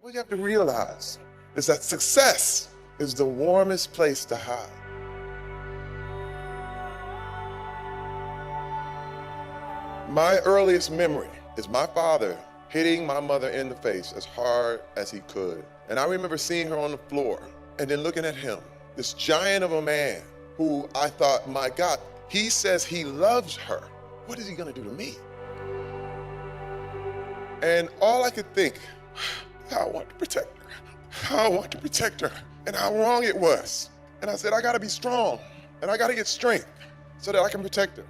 What you have to realize is that success is the warmest place to hide. My earliest memory is my father hitting my mother in the face as hard as he could. And I remember seeing her on the floor and then looking at him, this giant of a man who I thought, my God, he says he loves her. What is he gonna do to me? And all I could think, I want to protect her. I want to protect her. And how wrong it was. And I said, I gotta be strong and I gotta get strength so that I can protect her.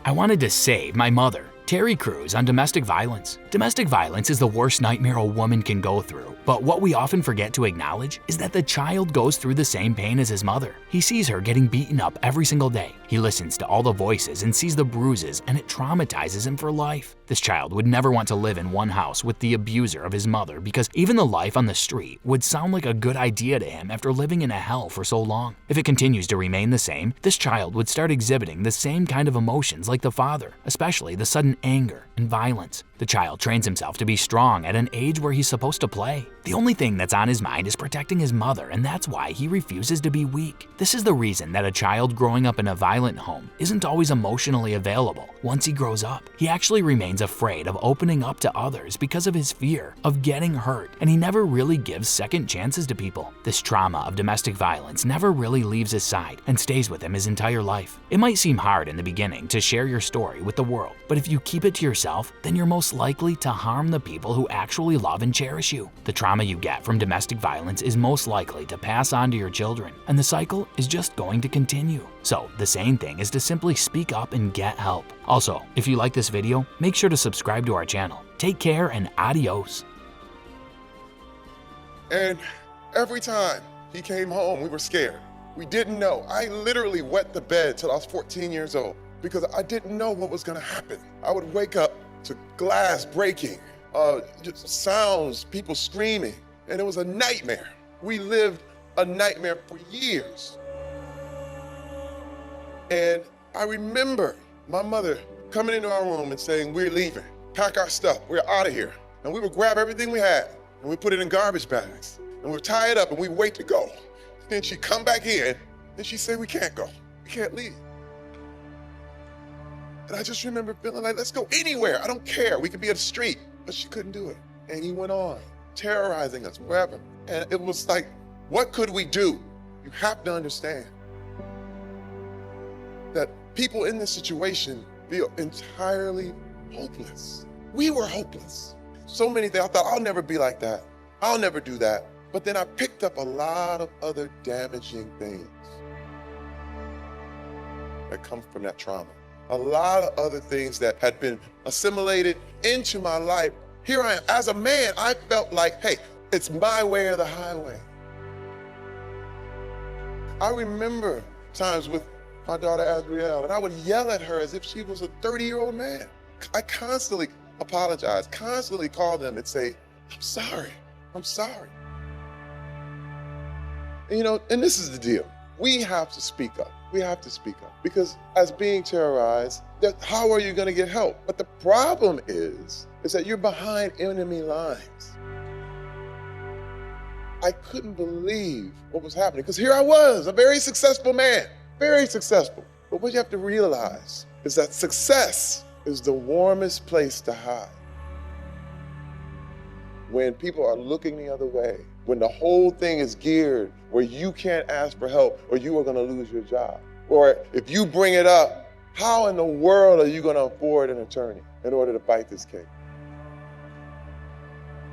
I wanted to save my mother, Terry Crews, on domestic violence. Domestic violence is the worst nightmare a woman can go through, but what we often forget to acknowledge is that the child goes through the same pain as his mother. He sees her getting beaten up every single day. He listens to all the voices and sees the bruises, and it traumatizes him for life. This child would never want to live in one house with the abuser of his mother because even the life on the street would sound like a good idea to him after living in a hell for so long. If it continues to remain the same, this child would start exhibiting the same kind of emotions like the father, especially the sudden anger and violence. The child trains himself to be strong at an age where he's supposed to play. The only thing that's on his mind is protecting his mother, and that's why he refuses to be weak. This is the reason that a child growing up in a violent home isn't always emotionally available once he grows up. He actually remains afraid of opening up to others because of his fear of getting hurt, and he never really gives second chances to people. This trauma of domestic violence never really leaves his side and stays with him his entire life. It might seem hard in the beginning to share your story with the world, but if you keep it to yourself, then you're most likely to harm the people who actually love and cherish you. The trauma you get from domestic violence is most likely to pass on to your children, and the cycle is just going to continue. So the same thing is to simply speak up and get help. Also, if you like this video, make sure to subscribe to our channel. Take care and adios. And every time he came home, we were scared. We didn't know. I literally wet the bed till I was 14 years old because I didn't know what was gonna happen. I would wake up to glass breaking, just sounds, people screaming, and it was a nightmare. We lived a nightmare for years. And I remember my mother coming into our room and saying, we're leaving, pack our stuff, we're out of here. And we would grab everything we had and we put it in garbage bags and we'd tie it up and we'd wait to go. Then she'd come back in and she'd say, we can't go, we can't leave. And I just remember feeling like, let's go anywhere, I don't care, we could be at the street, but she couldn't do it. And he went on, terrorizing us wherever. And it was like, what could we do? You have to understand that people in this situation feel entirely hopeless. We were hopeless. So many things, I thought, I'll never be like that. I'll never do that. But then I picked up a lot of other damaging things that come from that trauma. A lot of other things that had been assimilated into my life. Here I am, as a man, I felt like, hey, it's my way or the highway. I remember times with my daughter, Azriel, and I would yell at her as if she was a 30-year-old man. I constantly apologize, constantly call them and say, I'm sorry, I'm sorry. And, you know, and this is the deal. We have to speak up. We have to speak up because as being terrorized, how are you going to get help? But the problem is that you're behind enemy lines. I couldn't believe what was happening because here I was, a very successful man, very successful. But what you have to realize is that success is the warmest place to hide. When people are looking the other way, when the whole thing is geared where you can't ask for help or you are gonna lose your job. Or if you bring it up, how in the world are you gonna afford an attorney in order to fight this case?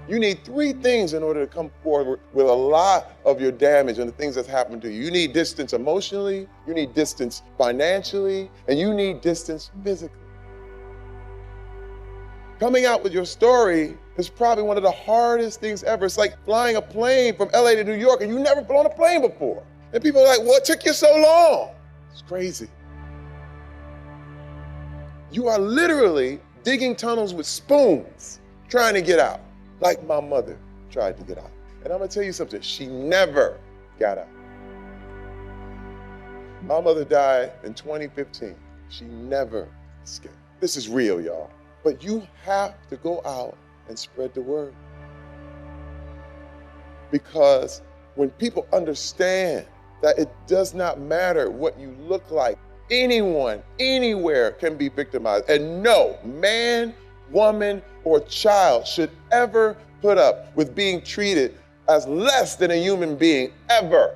You need three things in order to come forward with a lot of your damage and the things that's happened to you. You need distance emotionally, you need distance financially, and you need distance physically. Coming out with your story is probably one of the hardest things ever. It's like flying a plane from LA to New York and you've never flown a plane before. And people are like, what took you so long? It's crazy. You are literally digging tunnels with spoons, trying to get out, like my mother tried to get out. And I'm gonna tell you something, she never got out. My mother died in 2015. She never escaped. This is real, y'all. But you have to go out and spread the word. Because when people understand that it does not matter what you look like, anyone, anywhere can be victimized. And no man, woman, or child should ever put up with being treated as less than a human being, ever.